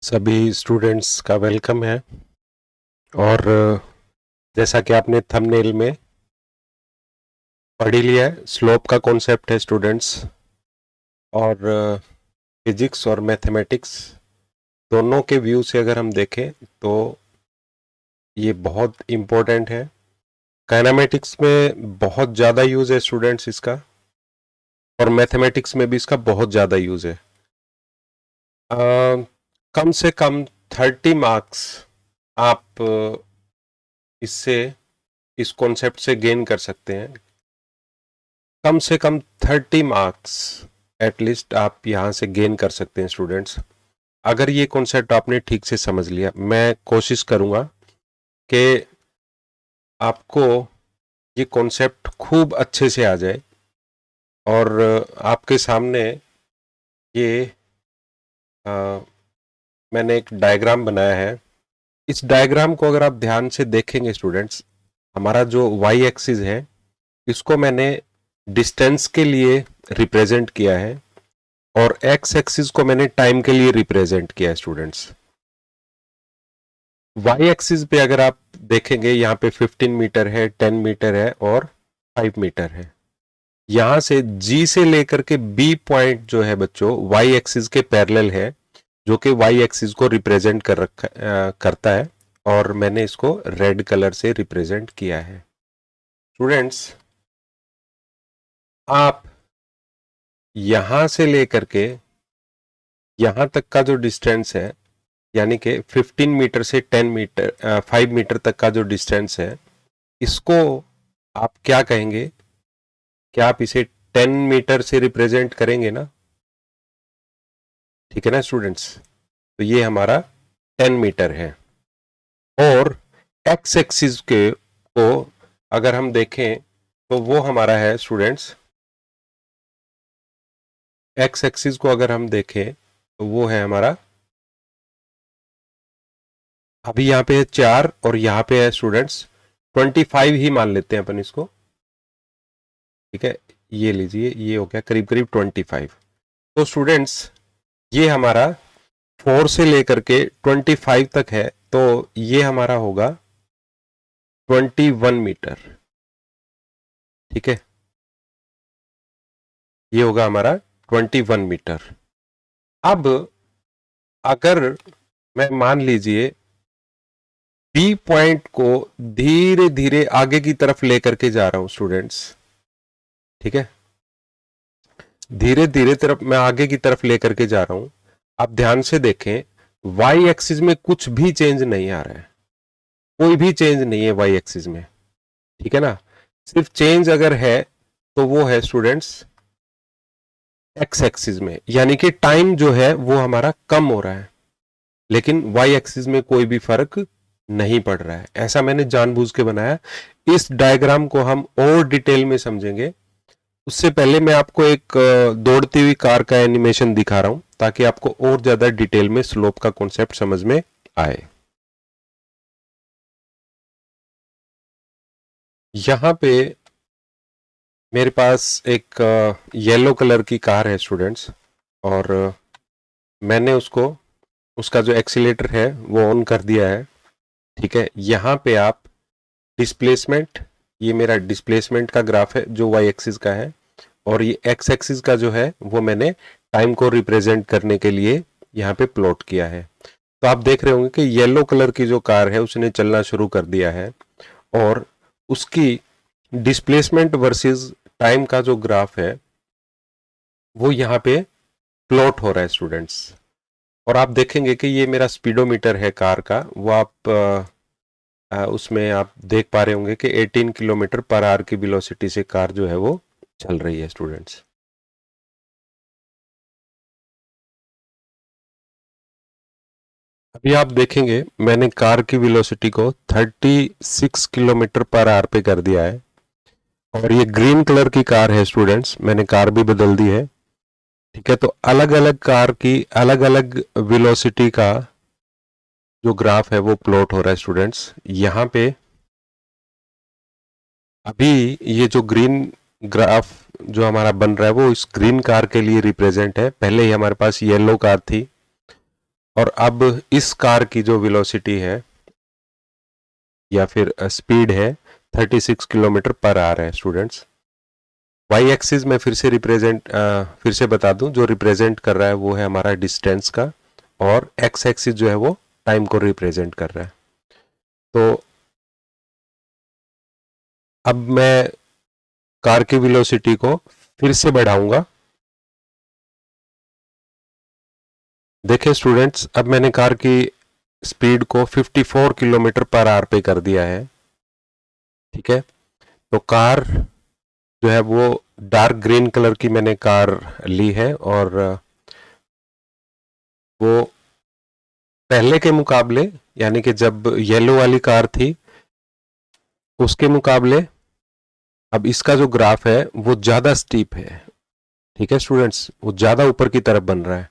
सभी स्टूडेंट्स का वेलकम है। और जैसा कि आपने थंबनेल में पढ़ ही लिया है, स्लोप का कॉन्सेप्ट है स्टूडेंट्स। और फिजिक्स और मैथमेटिक्स दोनों के व्यू से अगर हम देखें तो ये बहुत इम्पोर्टेंट है। काइनेमेटिक्स में बहुत ज़्यादा यूज़ है स्टूडेंट्स इसका, और मैथमेटिक्स में भी इसका बहुत ज़्यादा यूज़ है। कम से कम 30 मार्क्स आप इससे इस कॉन्सेप्ट से गेन कर सकते हैं। कम से कम 30 मार्क्स एटलीस्ट आप यहाँ से गेन कर सकते हैं स्टूडेंट्स, अगर ये कॉन्सेप्ट आपने ठीक से समझ लिया। मैं कोशिश करूँगा कि आपको ये कॉन्सेप्ट खूब अच्छे से आ जाए। और आपके सामने ये मैंने एक डायग्राम बनाया है। इस डायग्राम को अगर आप ध्यान से देखेंगे स्टूडेंट्स, हमारा जो वाई एक्सिस है इसको मैंने डिस्टेंस के लिए रिप्रेजेंट किया है, और एक्स एक्सिस को मैंने टाइम के लिए रिप्रेजेंट किया है स्टूडेंट्स। वाई एक्सिस पे अगर आप देखेंगे, यहाँ पे 15 मीटर है, 10 मीटर है और 5 मीटर है। यहां से जी से लेकर के बी पॉइंट जो है बच्चों वाई एक्सिस के पैरेलल है, जो कि वाई एक्सिस को रिप्रेजेंट करता है, और मैंने इसको रेड कलर से रिप्रेजेंट किया है। स्टूडेंट्स, आप यहां से लेकर के यहां तक का जो डिस्टेंस है, यानी कि 15 मीटर से 5 मीटर तक का जो डिस्टेंस है, इसको आप क्या कहेंगे? क्या आप इसे 10 मीटर से रिप्रेजेंट करेंगे ना? ठीक है ना स्टूडेंट्स? तो ये हमारा 10 मीटर है। और एक्स एक्सिस के को अगर हम देखें तो वो हमारा है स्टूडेंट्स, एक्स एक्सिस को अगर हम देखें तो वो है हमारा, अभी यहाँ पे है 4 और यहाँ पे है स्टूडेंट्स 25 ही मान लेते हैं अपन इसको। ठीक है, ये लीजिए, ये हो गया करीब करीब 25। तो स्टूडेंट्स, ये हमारा 4 से लेकर के 25 तक है, तो ये हमारा होगा 21 मीटर। ठीक है, ये होगा हमारा 21 मीटर। अब अगर मैं मान लीजिए बी पॉइंट को धीरे धीरे आगे की तरफ लेकर के जा रहा हूं स्टूडेंट्स, ठीक है, धीरे धीरे तरफ मैं आगे की तरफ लेकर के जा रहा हूं। आप ध्यान से देखें, वाई एक्सिस में कुछ भी चेंज नहीं आ रहा है, कोई भी चेंज नहीं है वाई एक्सिस में। ठीक है ना? सिर्फ चेंज अगर है तो वो है स्टूडेंट्स एक्स एक्सिस में, यानी कि टाइम जो है वो हमारा कम हो रहा है, लेकिन वाई एक्सिस में कोई भी फर्क नहीं पड़ रहा है। ऐसा मैंने जानबूझ के बनाया। इस डायग्राम को हम और डिटेल में समझेंगे, उससे पहले मैं आपको एक दौड़ती हुई कार का एनिमेशन दिखा रहा हूं, ताकि आपको और ज्यादा डिटेल में स्लोप का कॉन्सेप्ट समझ में आए। यहां पे मेरे पास एक येलो कलर की कार है स्टूडेंट्स, और मैंने उसको, उसका जो एक्सीलेटर है वो ऑन कर दिया है। ठीक है, यहाँ पे आप डिस्प्लेसमेंट, ये मेरा डिस्प्लेसमेंट का ग्राफ है जो वाई एक्सिस का है, और ये एक्स एक्सिस का जो है वो मैंने टाइम को रिप्रेजेंट करने के लिए यहाँ पे प्लॉट किया है। तो आप देख रहे होंगे कि येलो कलर की जो कार है उसने चलना शुरू कर दिया है, और उसकी डिस्प्लेसमेंट वर्सेस टाइम का जो ग्राफ है वो यहाँ पे प्लॉट हो रहा है स्टूडेंट्स। और आप देखेंगे कि ये मेरा स्पीडोमीटर है कार का, वो आप उसमें आप देख पा रहे होंगे कि 18 किलोमीटर पर आवर की वेलोसिटी से कार जो है वो चल रही है स्टूडेंट्स। अभी आप देखेंगे मैंने कार की वेलोसिटी को 36 किलोमीटर पर आवर पे कर दिया है, और ये ग्रीन कलर की कार है स्टूडेंट्स, मैंने कार भी बदल दी है। ठीक है, तो अलग अलग कार की अलग अलग वेलोसिटी का जो ग्राफ है वो प्लॉट हो रहा है स्टूडेंट्स। यहाँ पे अभी ये जो ग्रीन ग्राफ जो हमारा बन रहा है वो इस ग्रीन कार के लिए रिप्रेजेंट है। पहले ही हमारे पास येलो कार थी, और अब इस कार की जो वेलोसिटी है या फिर स्पीड है 36 किलोमीटर पर आवर है स्टूडेंट्स। वाई एक्सिस में फिर से बता दूं, जो रिप्रेजेंट कर रहा है वो है हमारा डिस्टेंस का, और एक्स एक्सिस जो है वो टाइम को रिप्रेजेंट कर रहा है। तो अब मैं कार की वेलोसिटी को फिर से बढ़ाऊंगा। देखिए स्टूडेंट्स, अब मैंने कार की स्पीड को 54 किलोमीटर पर आवर पे कर दिया है। ठीक है, तो कार जो है वो डार्क ग्रीन कलर की मैंने कार ली है, और वो पहले के मुकाबले, यानी कि जब येलो वाली कार थी उसके मुकाबले अब इसका जो ग्राफ है वो ज्यादा स्टीप है। ठीक है स्टूडेंट्स, वो ज्यादा ऊपर की तरफ बन रहा है।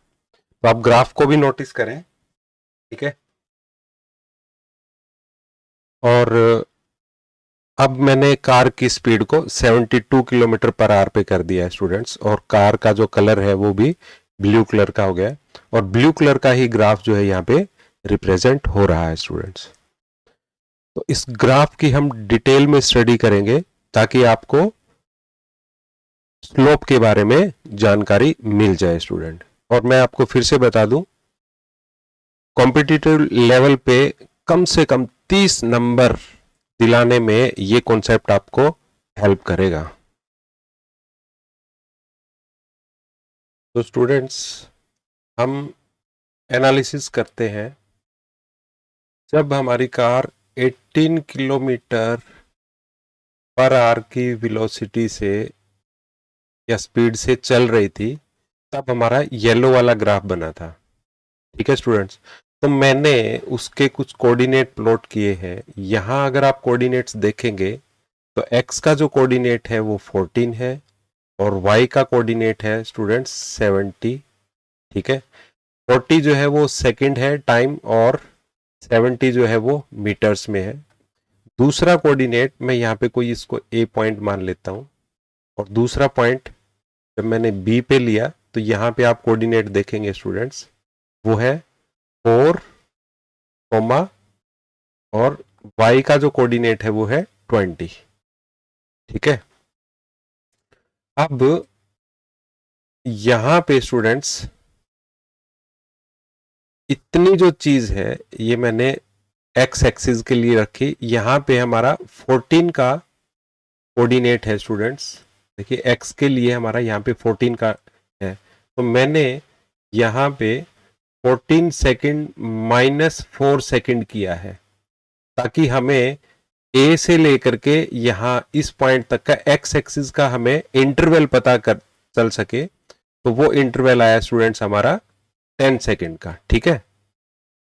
तो आप ग्राफ को भी नोटिस करें। ठीक है, और अब मैंने कार की स्पीड को 72 किलोमीटर पर आवर पे कर दिया है स्टूडेंट्स, और कार का जो कलर है वो भी ब्लू कलर का हो गया है, और ब्लू कलर का ही ग्राफ जो है यहाँ पे रिप्रेजेंट हो रहा है स्टूडेंट्स। तो इस ग्राफ की हम डिटेल में स्टडी करेंगे ताकि आपको स्लोप के बारे में जानकारी मिल जाए स्टूडेंट। और मैं आपको फिर से बता दूं, कॉम्पिटिटिव लेवल पे कम से कम 30 नंबर दिलाने में ये कॉन्सेप्ट आपको हेल्प करेगा। तो स्टूडेंट्स, हम एनालिसिस करते हैं। जब हमारी कार 18 किलोमीटर पर आवर की वेलोसिटी से या स्पीड से चल रही थी, तब हमारा येलो वाला ग्राफ बना था। ठीक है स्टूडेंट्स, तो मैंने उसके कुछ कोऑर्डिनेट प्लॉट किए हैं। यहां अगर आप कोऑर्डिनेट्स देखेंगे तो x का जो कोऑर्डिनेट है वो 14 है, और y का कोऑर्डिनेट है स्टूडेंट्स 70। ठीक है, 40 जो है वो सेकंड है टाइम, और 70 जो है वो मीटर्स में है। दूसरा कोऑर्डिनेट मैं यहाँ पे कोई इसको a पॉइंट मान लेता हूँ, और दूसरा पॉइंट जब मैंने b पे लिया तो यहाँ पे आप कोऑर्डिनेट देखेंगे स्टूडेंट्स, वो है 4, और y का जो कोऑर्डिनेट है वो है 20। ठीक है, अब यहां पे स्टूडेंट्स इतनी जो चीज है ये मैंने x एक्सिस के लिए रखी। यहां पे हमारा 14 का कोऑर्डिनेट है स्टूडेंट्स। देखिए x के लिए हमारा यहाँ पे 14 का है, तो मैंने यहाँ पे 14 सेकंड -4 सेकंड किया है, ताकि हमें ए से लेकर के यहाँ इस पॉइंट तक का x एक्सिस का हमें इंटरवल पता कर चल सके। तो वो इंटरवल आया स्टूडेंट्स हमारा 10 सेकंड का। ठीक है,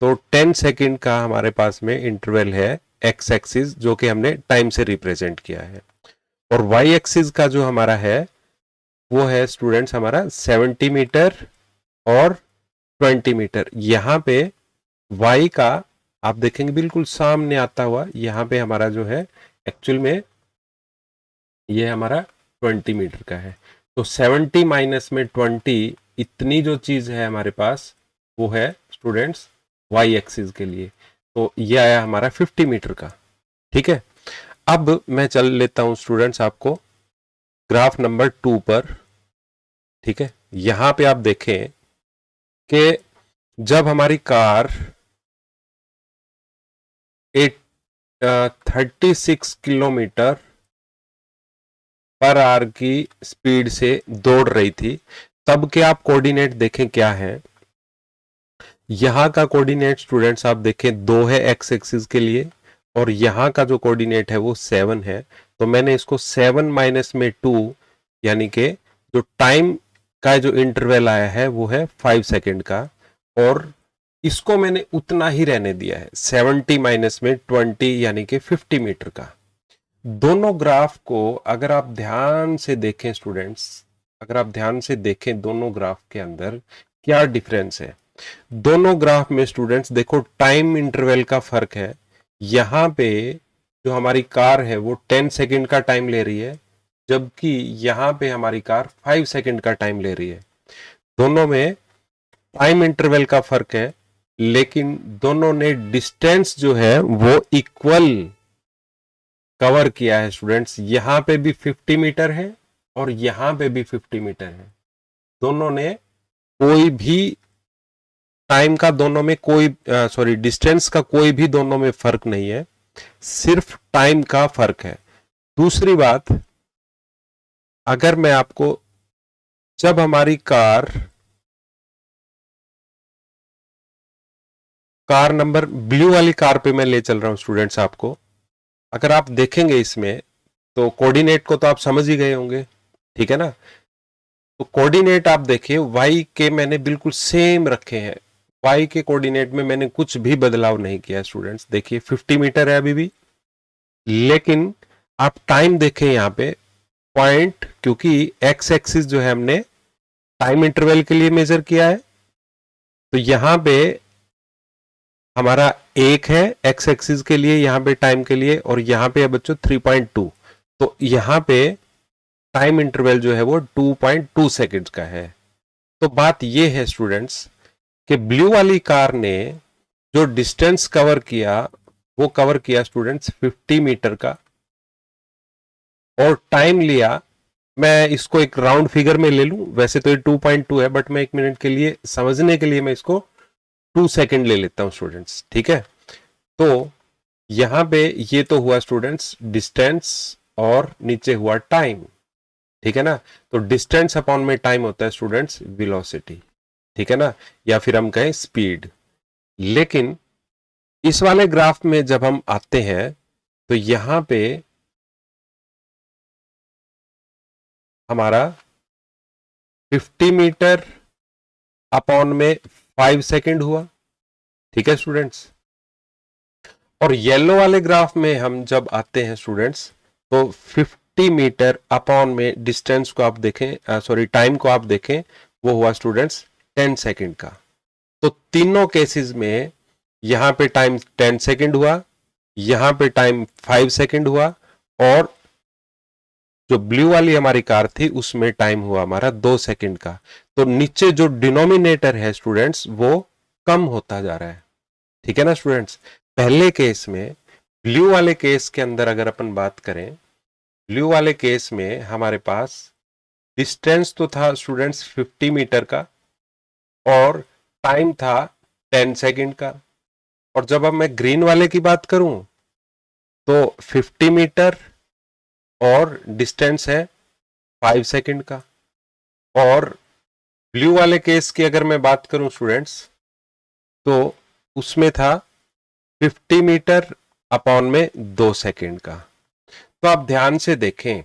तो 10 सेकंड का हमारे पास में इंटरवल है x एक्सिस, जो कि हमने टाइम से रिप्रेजेंट किया है। और y एक्सिस का जो हमारा है वो है स्टूडेंट्स हमारा 70 मीटर और 20 मीटर। यहाँ पे y का आप देखेंगे बिल्कुल सामने आता हुआ, यहाँ पे हमारा जो है एक्चुअल में ये हमारा 20 मीटर का है। तो 70 माइनस में 20, इतनी जो चीज है हमारे पास वो है स्टूडेंट्स y एक्सिस के लिए। तो ये आया हमारा 50 मीटर का। ठीक है, अब मैं चल लेता हूं स्टूडेंट्स आपको ग्राफ नंबर 2 पर। ठीक है, यहां पे आप देखें कि जब हमारी कार 36 किलोमीटर पर आवर की स्पीड से दौड़ रही थी, तब के आप कोऑर्डिनेट देखें क्या है। यहां का कोऑर्डिनेट स्टूडेंट्स आप देखें 2 है x एक्सिस के लिए, और यहां का जो कोऑर्डिनेट है वो 7 है। तो मैंने इसको 7 माइनस में 2, यानी कि जो टाइम का जो इंटरवल आया है वो है 5 सेकंड का, और इसको मैंने उतना ही रहने दिया है 70 माइनस में 20, यानी कि 50 मीटर का। दोनों ग्राफ को अगर आप ध्यान से देखें स्टूडेंट्स, अगर आप ध्यान से देखें दोनों ग्राफ के अंदर क्या डिफरेंस है। दोनों ग्राफ में स्टूडेंट्स देखो टाइम इंटरवल का फर्क है। यहां पे जो हमारी कार है वो 10 सेकंड का टाइम ले रही है, जबकि यहां पे हमारी कार 5 सेकंड का टाइम ले रही है। दोनों में टाइम इंटरवल का फर्क है, लेकिन दोनों ने डिस्टेंस जो है वो इक्वल कवर किया है स्टूडेंट्स। यहां पे भी 50 मीटर है और यहां पे भी 50 मीटर है। दोनों ने कोई भी टाइम का दोनों में कोई डिस्टेंस का कोई भी दोनों में फर्क नहीं है, सिर्फ टाइम का फर्क है। दूसरी बात, अगर मैं आपको, जब हमारी कार नंबर ब्लू वाली कार पे मैं ले चल रहा हूं स्टूडेंट्स आपको, अगर आप देखेंगे इसमें तो कोऑर्डिनेट को तो आप समझ ही गए होंगे, ठीक है ना। तो कोऑर्डिनेट आप देखिए वाई के मैंने बिल्कुल सेम रखे हैं, वाई के कोऑर्डिनेट में मैंने कुछ भी बदलाव नहीं किया स्टूडेंट्स। देखिए 50 मीटर है अभी भी, लेकिन आप टाइम देखें यहां पे पॉइंट, क्योंकि एक्स एक्सिस जो है हमने टाइम इंटरवल के लिए मेजर किया है, तो यहां पे हमारा एक है एक्स एक्सिस के लिए, यहां पे टाइम के लिए, और यहां पे है बच्चों 3.2। तो यहां पे टाइम इंटरवल जो है वो 2.2 सेकेंड का है। तो बात ये है स्टूडेंट्स कि ब्लू वाली कार ने जो डिस्टेंस कवर किया वो कवर किया स्टूडेंट्स 50 मीटर का, और टाइम लिया, मैं इसको एक राउंड फिगर में ले लूं, वैसे तो ये 2.2 है, बट मैं 1 मिनट के लिए समझने के लिए मैं इसको 2 सेकेंड ले लेता हूं स्टूडेंट्स, ठीक है। तो यहां पे ये तो हुआ स्टूडेंट्स डिस्टेंस और नीचे हुआ टाइम, ठीक है ना। तो डिस्टेंस अपॉन में टाइम होता है स्टूडेंट्स वेलोसिटी, ठीक है ना, या फिर हम कहें स्पीड। लेकिन इस वाले ग्राफ में जब हम आते हैं तो यहां पे हमारा 50 मीटर अपॉन में 5 सेकेंड हुआ, ठीक है स्टूडेंट्स। और येलो वाले ग्राफ में हम जब आते हैं स्टूडेंट्स तो 50 मीटर अपॉन में डिस्टेंस को आप देखें, टाइम को आप देखें, वो हुआ स्टूडेंट्स 10 सेकेंड का। तो तीनों केसेस में यहां पे टाइम 10 सेकेंड हुआ, यहां पे टाइम 5 सेकेंड हुआ, और जो ब्लू वाली हमारी कार थी उसमें टाइम हुआ हमारा 2 सेकेंड का। तो नीचे जो डिनोमिनेटर है स्टूडेंट्स वो कम होता जा रहा है, ठीक है ना स्टूडेंट्स। पहले केस में, ब्लू वाले केस के अंदर अगर अपन बात करें, ब्लू वाले केस में हमारे पास डिस्टेंस तो था स्टूडेंट्स 50 मीटर का और टाइम था 10 सेकेंड का। और जब अब मैं ग्रीन वाले की बात करूं तो 50 मीटर और डिस्टेंस है 5 सेकेंड का। और ब्लू वाले केस की अगर मैं बात करूं स्टूडेंट्स तो उसमें था 50 मीटर अपॉन में 2 सेकेंड का। तो आप ध्यान से देखें,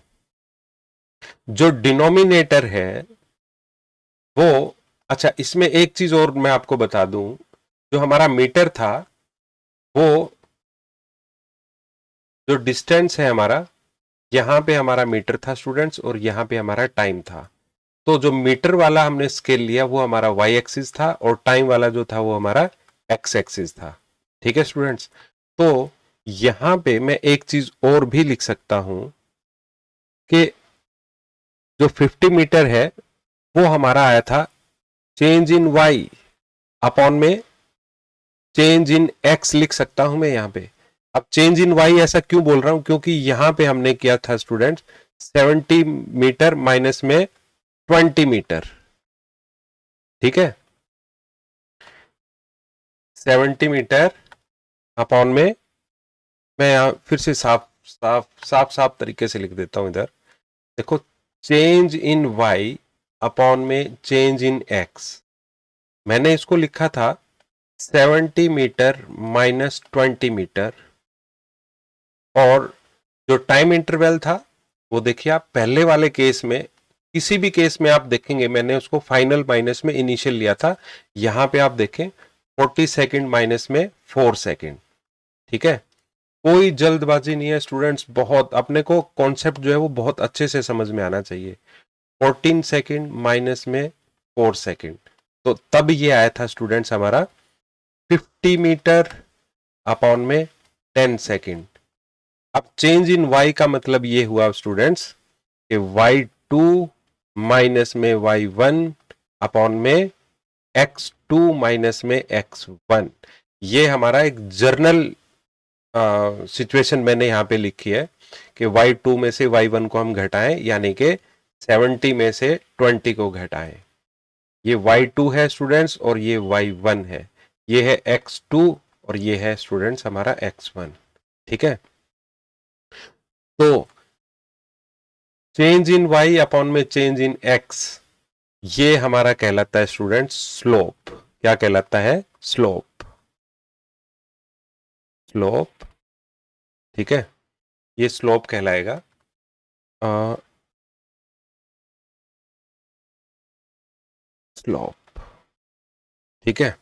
जो डिनोमिनेटर है वो, अच्छा इसमें एक चीज और मैं आपको बता दूं, जो हमारा मीटर था वो, जो डिस्टेंस है हमारा, यहां पे हमारा मीटर था स्टूडेंट्स और यहां पे हमारा टाइम था। तो जो मीटर वाला हमने स्केल लिया वो हमारा वाई एक्सिस था और टाइम वाला जो था वो हमारा एक्स एक्सिस था, ठीक है स्टूडेंट्स। तो यहां पे मैं एक चीज और भी लिख सकता हूं कि जो 50 मीटर है वो हमारा आया था चेंज इन वाई अपॉन में चेंज इन एक्स, लिख सकता हूं मैं यहां पे। अब चेंज इन वाई ऐसा क्यों बोल रहा हूं, क्योंकि यहां पे हमने किया था स्टूडेंट 70 मीटर माइनस में 20 मीटर, ठीक है। 70 मीटर अपॉन में, मैं यहां फिर से साफ तरीके से लिख देता हूं इधर, देखो चेंज इन वाई अपॉन में चेंज इन एक्स, मैंने इसको लिखा था 70 मीटर माइनस 20 मीटर। और जो टाइम इंटरवल था वो देखिए आप पहले वाले केस में, किसी भी केस में आप देखेंगे मैंने उसको फाइनल माइनस में इनिशियल लिया था, यहां पे आप देखें 40 सेकेंड माइनस में 4 सेकेंड, ठीक है। कोई जल्दबाजी नहीं है स्टूडेंट्स, बहुत अपने को कॉन्सेप्ट जो है वो बहुत अच्छे से समझ में आना चाहिए। 14 सेकेंड माइनस में 4 सेकेंड, तो तब ये आया था स्टूडेंट्स हमारा 50 मीटर अपॉन में 10 सेकेंड। अब चेंज इन y का मतलब ये हुआ स्टूडेंट्स कि y2 माइनस में y1 अपॉन में x2 y2 माइनस में x1। ये हमारा एक जर्नल सिचुएशन मैंने यहां पे लिखी है कि y2 में से y1 को हम घटाएं, यानी कि 70 में से 20 को घटाएं। ये y2 है स्टूडेंट्स और ये y1 है, ये है x2 और ये है स्टूडेंट्स हमारा x1। ठीक है, तो चेंज इन y अपॉन में चेंज इन x, ये हमारा कहलाता है स्टूडेंट्स स्लोप। क्या कहलाता है? स्लोप। स्लोप, ठीक है, ये स्लोप कहलाएगा। स्लोप, ठीक है।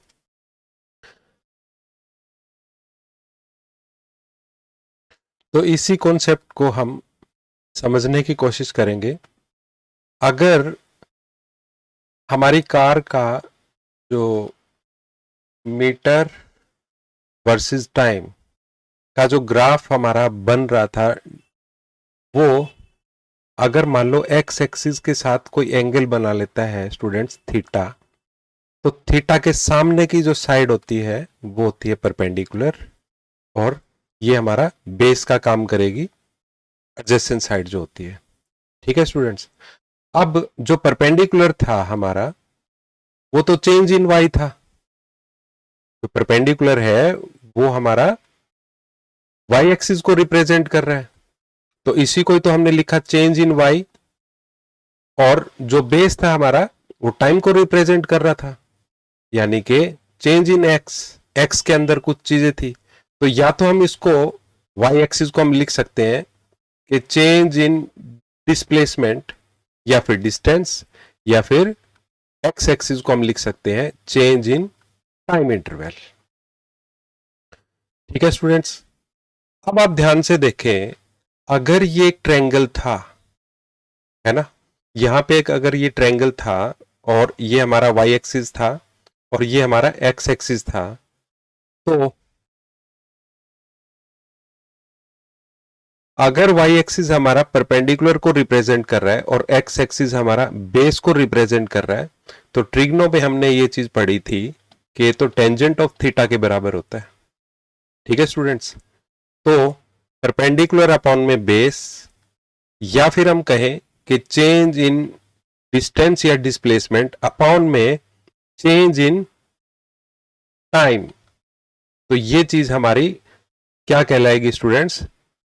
तो इसी कॉन्सेप्ट को हम समझने की कोशिश करेंगे। अगर हमारी कार का जो मीटर वर्सेस टाइम का जो ग्राफ हमारा बन रहा था, वो अगर मान लो एक्स एक्सिस के साथ कोई एंगल बना लेता है स्टूडेंट्स थीटा, तो थीटा के सामने की जो साइड होती है वो होती है परपेंडिकुलर, और ये हमारा बेस का काम करेगी, एडजेसेंट साइड जो होती है। ठीक है स्टूडेंट्स, अब जो परपेंडिकुलर था हमारा वो तो चेंज इन वाई था। जो परपेंडिकुलर है वो हमारा वाई एक्सिस को रिप्रेजेंट कर रहा है, तो इसी को तो हमने लिखा चेंज इन वाई, और जो बेस था हमारा वो टाइम को रिप्रेजेंट कर रहा था, यानी कि चेंज इन एक्स, एक्स के अंदर कुछ चीजें थी। तो या तो हम इसको वाई एक्सिस को हम लिख सकते हैं कि चेंज इन डिस्प्लेसमेंट या फिर डिस्टेंस, या फिर एक्स एक्सिस को हम लिख सकते हैं चेंज इन टाइम इंटरवल। ठीक है स्टूडेंट्स, अब आप ध्यान से देखें, अगर ये एक ट्रायंगल था, है ना, यहां पे एक अगर ये ट्रायंगल था और ये हमारा वाई एक्सिस था और ये हमारा एक्स एक्सिस था, तो अगर वाई एक्सिस हमारा परपेंडिकुलर को रिप्रेजेंट कर रहा है और एक्स एक्सिस हमारा बेस को रिप्रेजेंट कर रहा है, तो ट्रिग्नो में हमने ये चीज पढ़ी थी कि तो टेंजेंट ऑफ थीटा के बराबर होता है। ठीक है स्टूडेंट्स, तो परपेंडिकुलर अपॉन में बेस, या फिर हम कहें कि चेंज इन डिस्टेंस या डिस्प्लेसमेंट अपॉन में चेंज इन टाइम, तो ये चीज हमारी क्या कहलाएगी स्टूडेंट्स?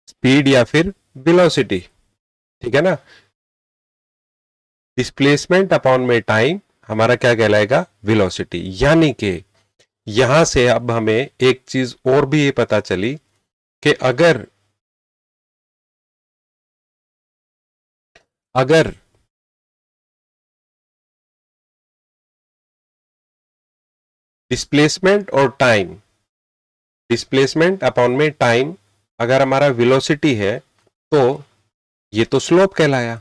स्पीड या फिर वेलोसिटी। ठीक है ना, डिस्प्लेसमेंट अपॉन में टाइम हमारा क्या कहलाएगा? वेलोसिटी। यानी कि यहां से अब हमें एक चीज और भी ये पता चली कि अगर डिस्प्लेसमेंट और टाइम, डिस्प्लेसमेंट अपॉन में टाइम अगर हमारा वेलोसिटी है, तो ये तो स्लोप कहलाया।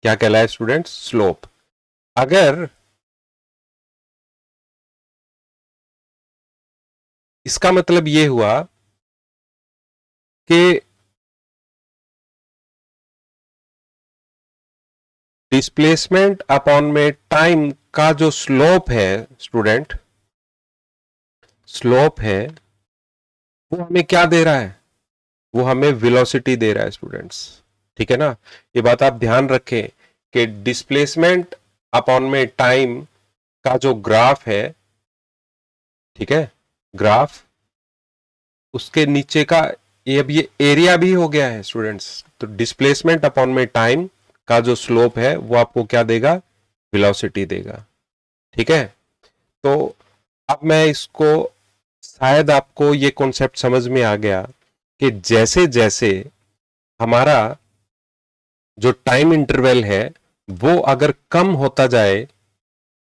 क्या कहलाया स्टूडेंट्स? स्लोप। अगर इसका मतलब ये हुआ कि डिस्प्लेसमेंट अपॉन में टाइम का जो स्लोप है स्टूडेंट, स्लोप है, वो हमें क्या दे रहा है? वो हमें वेलोसिटी दे रहा है स्टूडेंट्स। ठीक है ना, ये बात आप ध्यान रखें कि डिस्प्लेसमेंट अपॉन में टाइम का जो ग्राफ है, ठीक है, ग्राफ, उसके नीचे का ये अब ये एरिया भी हो गया है स्टूडेंट्स। तो डिस्प्लेसमेंट अपॉन में टाइम का जो स्लोप है वो आपको क्या देगा? वेलोसिटी देगा। ठीक है, तो अब मैं इसको, शायद आपको ये कॉन्सेप्ट समझ में आ गया कि जैसे जैसे हमारा जो टाइम इंटरवल है वो अगर कम होता जाए,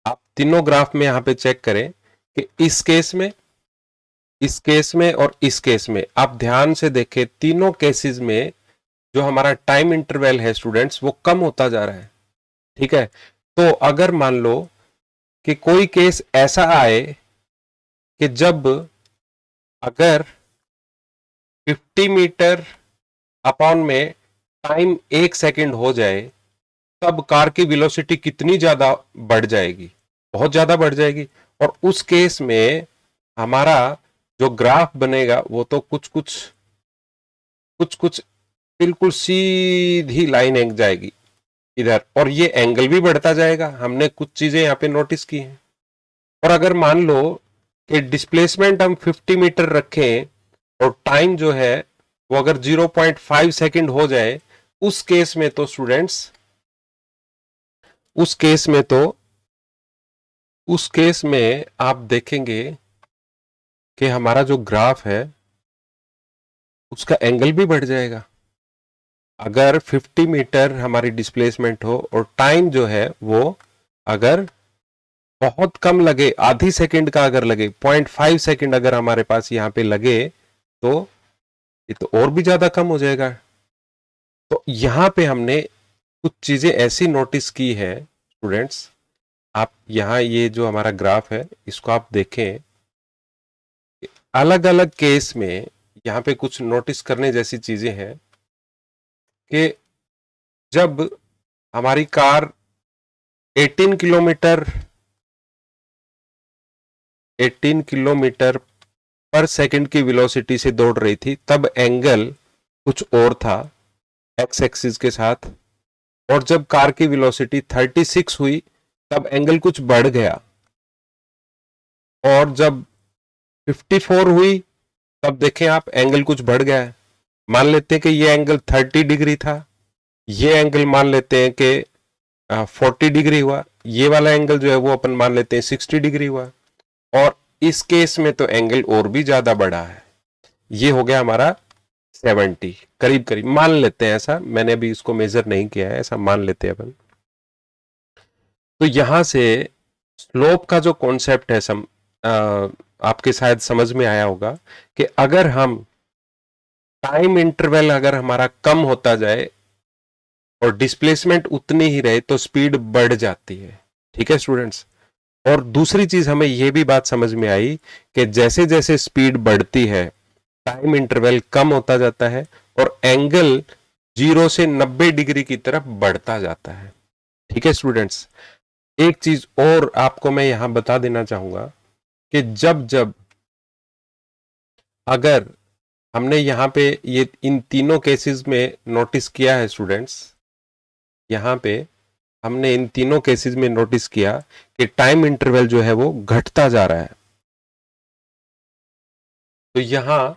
आप तीनों ग्राफ में यहां पे चेक करें कि इस केस में, इस केस में और इस केस में, आप ध्यान से देखें, तीनों केसेस में जो हमारा टाइम इंटरवल है स्टूडेंट्स वो कम होता जा रहा है। ठीक है, तो अगर मान लो कि कोई केस ऐसा आए कि जब अगर 50 मीटर अपॉन में टाइम 1 सेकंड हो जाए, तब कार की वेलोसिटी कितनी ज्यादा बढ़ जाएगी? बहुत ज्यादा बढ़ जाएगी। और उस केस में हमारा जो ग्राफ बनेगा वो तो कुछ कुछ बिल्कुल सीधी लाइन एक जाएगी इधर, और ये एंगल भी बढ़ता जाएगा। हमने कुछ चीजें यहाँ पे नोटिस की हैं। और अगर मान लो कि डिस्प्लेसमेंट हम 50 मीटर रखें और टाइम जो है वो अगर 0.5 सेकंड हो जाए, उस केस में तो स्टूडेंट्स, उस केस में तो उस केस में आप देखेंगे कि हमारा जो ग्राफ है उसका एंगल भी बढ़ जाएगा। अगर 50 मीटर हमारी डिस्प्लेसमेंट हो और टाइम जो है वो अगर बहुत कम लगे, आधी सेकंड का अगर लगे, 0.5 सेकंड अगर हमारे पास यहां पे लगे, तो ये तो और भी ज्यादा कम हो जाएगा। तो यहां पे हमने कुछ चीजें ऐसी नोटिस की है स्टूडेंट्स। आप यहां ये जो हमारा ग्राफ है इसको आप देखें, अलग अलग केस में यहां पे कुछ नोटिस करने जैसी चीजें हैं कि जब हमारी कार 18 किलोमीटर 18 किलोमीटर पर सेकंड की वेलोसिटी से दौड़ रही थी, तब एंगल कुछ और था एक्स एक्सिस के साथ। और जब कार की वेलोसिटी 36 हुई तब एंगल कुछ बढ़ गया। और जब 54 हुई तब देखें आप एंगल कुछ बढ़ गया है। मान लेते हैं कि ये एंगल 30 डिग्री था, ये एंगल मान लेते हैं कि 40 डिग्री हुआ, ये वाला एंगल जो है वो अपन मान लेते हैं 60 डिग्री हुआ। और इस केस में तो एंगल और भी ज्यादा बढ़ा है, ये हो गया हमारा 70 करीब करीब, मान लेते हैं ऐसा, मैंने अभी इसको मेजर नहीं किया है, ऐसा मान लेते हैं अपन। तो यहां से स्लोप का जो कॉन्सेप्ट है आपके शायद समझ में आया होगा कि अगर हम टाइम इंटरवल अगर हमारा कम होता जाए और डिस्प्लेसमेंट उतनी ही रहे तो स्पीड बढ़ जाती है। ठीक है स्टूडेंट्स। और दूसरी चीज हमें यह भी बात समझ में आई कि जैसे जैसे स्पीड बढ़ती है टाइम इंटरवल कम होता जाता है और एंगल 0 से 90 डिग्री की तरफ बढ़ता जाता है। ठीक है स्टूडेंट्स। एक चीज और आपको मैं यहां बता देना चाहूंगा कि जब जब अगर हमने यहां पे ये इन तीनों केसेस में नोटिस किया है स्टूडेंट्स, यहां पे हमने इन तीनों केसेस में नोटिस किया कि टाइम इंटरवल जो है वो घटता जा रहा है। तो यहां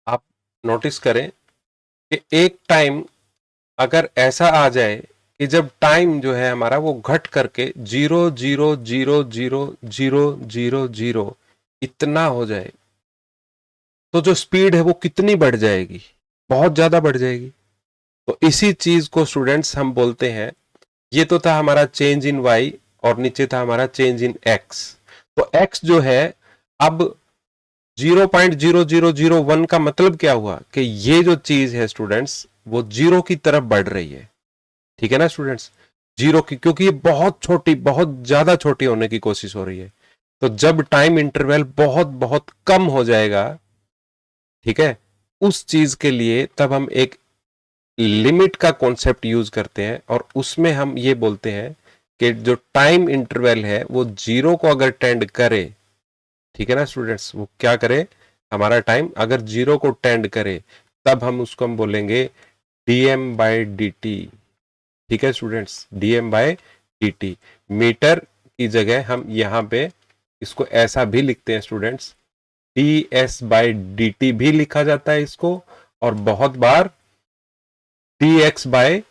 आप नोटिस करें कि एक टाइम अगर ऐसा आ जाए कि जब टाइम जो है हमारा वो घट करके 0.0000000 इतना हो जाए, तो जो स्पीड है वो कितनी बढ़ जाएगी, बहुत ज्यादा बढ़ जाएगी। तो इसी चीज को स्टूडेंट्स हम बोलते हैं, ये तो था हमारा चेंज इन वाई और नीचे था हमारा चेंज इन एक्स। तो एक्स जो है अब 0.0001 का मतलब क्या हुआ कि ये जो चीज है स्टूडेंट्स वो जीरो की तरफ बढ़ रही है। ठीक है ना स्टूडेंट्स, जीरो की, क्योंकि ये बहुत छोटी, बहुत ज्यादा छोटी होने की कोशिश हो रही है। तो जब टाइम इंटरवल बहुत बहुत कम हो जाएगा, ठीक है, उस चीज के लिए तब हम एक लिमिट का कॉन्सेप्ट यूज करते हैं और उसमें हम ये बोलते हैं कि जो टाइम इंटरवल है वो जीरो को अगर टेंड करे, ठीक है ना स्टूडेंट्स, वो क्या करे, हमारा टाइम अगर जीरो को टेंड करे तब हम उसको हम बोलेंगे डीएम बाय डी। ठीक है students, DM by D. Meter की जगह हम यहां पे इसको ऐसा भी लिखते हैं students, D S by D भी लिखा जाता है इसको, और बहुत बार dx बाय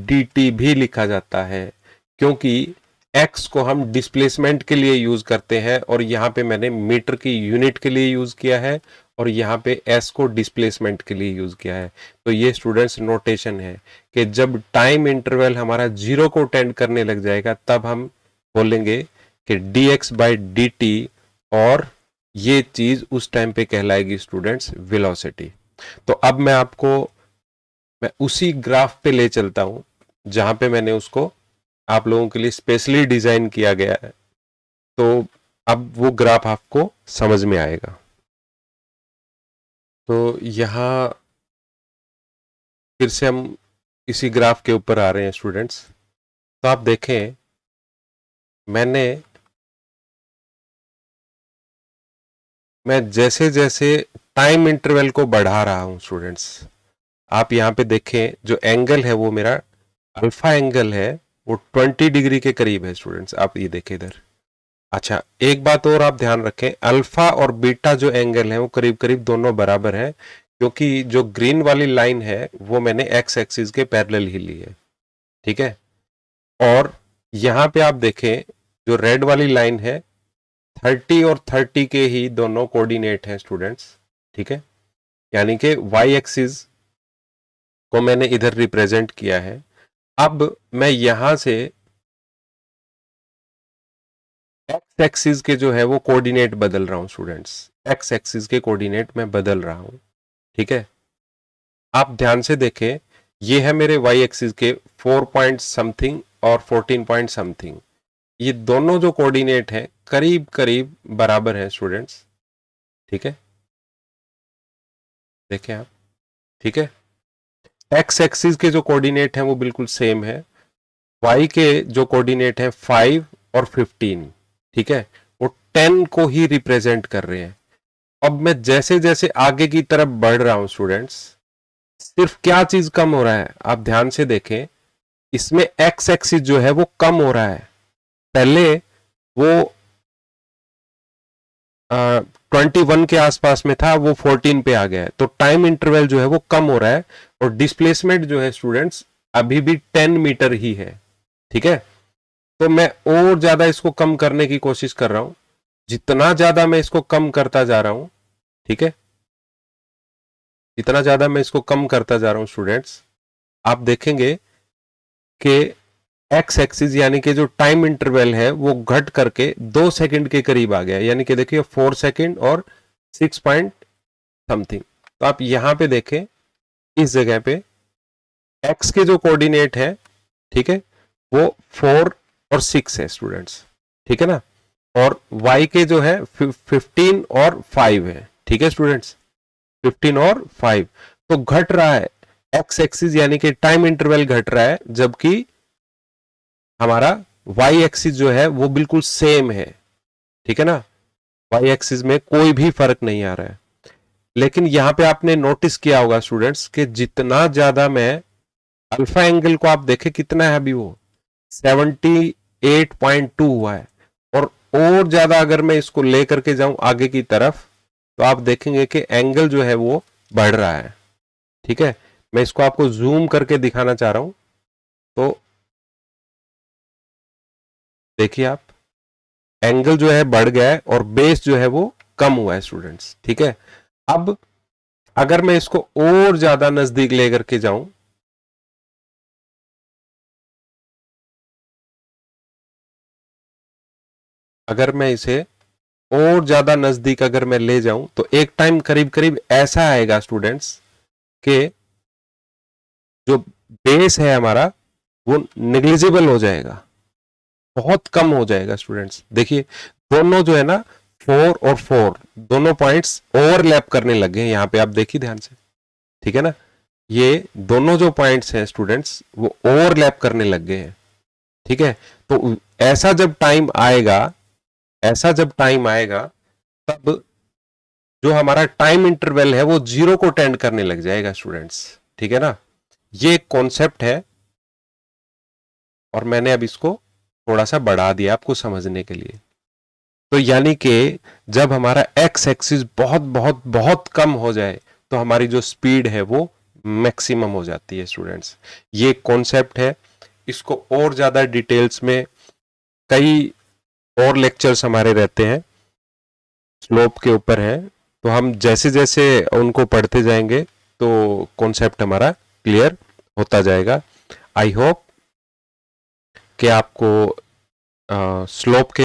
dt भी लिखा जाता है, क्योंकि x को हम डिस्प्लेसमेंट के लिए यूज करते हैं और यहां पे मैंने मीटर की यूनिट के लिए यूज किया है और यहां पे s को डिस्प्लेसमेंट के लिए यूज किया है। तो ये स्टूडेंट्स नोटेशन है कि जब टाइम इंटरवल हमारा जीरो को टेंड करने लग जाएगा तब हम बोलेंगे कि dx बाय dt, और ये चीज उस टाइम पे कहलाएगी स्टूडेंट्स वेलोसिटी। तो अब मैं उसी ग्राफ पे ले चलता हूं जहां पे मैंने उसको आप लोगों के लिए स्पेशली डिजाइन किया गया है। तो अब वो ग्राफ आपको समझ में आएगा। तो यहां फिर से हम इसी ग्राफ के ऊपर आ रहे हैं स्टूडेंट्स। तो आप देखें मैं जैसे जैसे टाइम इंटरवल को बढ़ा रहा हूं स्टूडेंट्स, आप यहां पे देखें जो एंगल है वो मेरा अल्फा एंगल है, वो 20 डिग्री के करीब है स्टूडेंट्स, आप ये देखें इधर। अच्छा, एक बात और आप ध्यान रखें, अल्फा और बीटा जो एंगल है वो करीब करीब दोनों बराबर है, क्योंकि जो ग्रीन वाली लाइन है वो मैंने एक्स एक्सिस के पैरेलल ही ली है, ठीक है। और यहां पे आप देखें जो रेड वाली लाइन है 30 और 30 के ही दोनों कोऑर्डिनेट हैं स्टूडेंट्स, ठीक है। यानी कि वाई एक्सिस को मैंने इधर रिप्रेजेंट किया है। अब मैं यहां से एक्स एक्सिस के जो है वो कोऑर्डिनेट बदल रहा हूं स्टूडेंट्स, एक्स एक्सिस के कोऑर्डिनेट मैं बदल रहा हूं, ठीक है। आप ध्यान से देखें, ये है मेरे वाई एक्सिस के 4 पॉइंट समथिंग और 14 पॉइंट समथिंग, ये दोनों जो कोऑर्डिनेट हैं करीब करीब बराबर हैं स्टूडेंट्स, ठीक है। देखें आप, ठीक है। एक्स एक्सिस के जो कोऑर्डिनेट हैं वो बिल्कुल सेम है, वाई के जो कोऑर्डिनेट हैं 5 और 15, ठीक है, वो 10 को ही रिप्रेजेंट कर रहे हैं। अब मैं जैसे जैसे आगे की तरफ बढ़ रहा हूं स्टूडेंट्स, सिर्फ क्या चीज कम हो रहा है, आप ध्यान से देखें, इसमें एक्स एक्सिस जो है वो कम हो रहा है। पहले वो 21 के आसपास में था, वो 14 पे आ गया है, तो टाइम इंटरवल जो है वो कम हो रहा है, और डिस्प्लेसमेंट जो है स्टूडेंट्स अभी भी 10 मीटर ही है, ठीक है। तो मैं और ज्यादा इसको कम करने की कोशिश कर रहा हूं, जितना ज्यादा मैं इसको कम करता जा रहा हूं, ठीक है, जितना ज्यादा मैं इसको कम करता जा रहा हूं स्टूडेंट्स, आप देखेंगे कि एक्स एक्सिस यानी कि जो टाइम इंटरवल है वो घट करके 2 सेकंड के करीब आ गया, यानी कि देखिए 4 सेकंड और 6 पॉइंट समथिंग। तो आप यहां पे देखें, इस जगह पे एक्स के जो कोऑर्डिनेट है, ठीक है, वो 4 और 6 है स्टूडेंट्स, ठीक है ना, और वाई के जो है 15 और 5 है, ठीक है स्टूडेंट्स, 15 और 5। तो घट रहा है एक्स एक्सिस यानी कि टाइम इंटरवल घट रहा है, जबकि हमारा वाई एक्सिस जो है वो बिल्कुल सेम है, ठीक है ना, वाई एक्सिस में कोई भी फर्क नहीं आ रहा है। लेकिन यहां पे आपने नोटिस किया होगा स्टूडेंट्स कि जितना ज्यादा मैं अल्फा एंगल को आप देखें कितना है, अभी वो 78.2 हुआ है, और ज्यादा अगर मैं इसको लेकर के जाऊं आगे की तरफ, तो आप देखेंगे कि एंगल जो है वो बढ़ रहा है, ठीक है। मैं इसको आपको जूम करके दिखाना चाह रहा हूं, तो देखिए आप, एंगल जो है बढ़ गया है और बेस जो है वो कम हुआ है स्टूडेंट्स, ठीक है। अब अगर मैं इसको और ज्यादा नजदीक लेकर के जाऊं, अगर मैं इसे और ज्यादा नजदीक अगर मैं ले जाऊं, तो एक टाइम करीब करीब ऐसा आएगा स्टूडेंट्स कि जो बेस है हमारा वो निग्लिजिबल हो जाएगा, बहुत कम हो जाएगा स्टूडेंट्स। देखिए दोनों जो है ना, 4 और 4 दोनों पॉइंट्स ओवरलैप करने लग गए, यहां पे आप देखिए ध्यान से, ठीक है ना, ये दोनों जो पॉइंट्स हैं स्टूडेंट्स वो ओवरलैप करने लग गए हैं, ठीक है। तो ऐसा जब टाइम आएगा, ऐसा जब टाइम आएगा, तब जो हमारा टाइम इंटरवल है वो 0 को टेंड करने लग जाएगा स्टूडेंट्स, ठीक है ना। ये एक कॉन्सेप्ट है, और मैंने अब इसको थोड़ा सा बढ़ा दिया आपको समझने के लिए। तो यानी कि जब हमारा एक्स एक्सिस बहुत बहुत बहुत कम हो जाए, तो हमारी जो स्पीड है वो मैक्सिमम हो जाती है स्टूडेंट्स। ये कॉन्सेप्ट है, इसको और ज्यादा डिटेल्स में कई और लेक्चर्स हमारे रहते हैं, स्लोप के ऊपर है, तो हम जैसे जैसे उनको पढ़ते जाएंगे तो कॉन्सेप्ट हमारा क्लियर होता जाएगा। आई होप कि आपको स्लोप के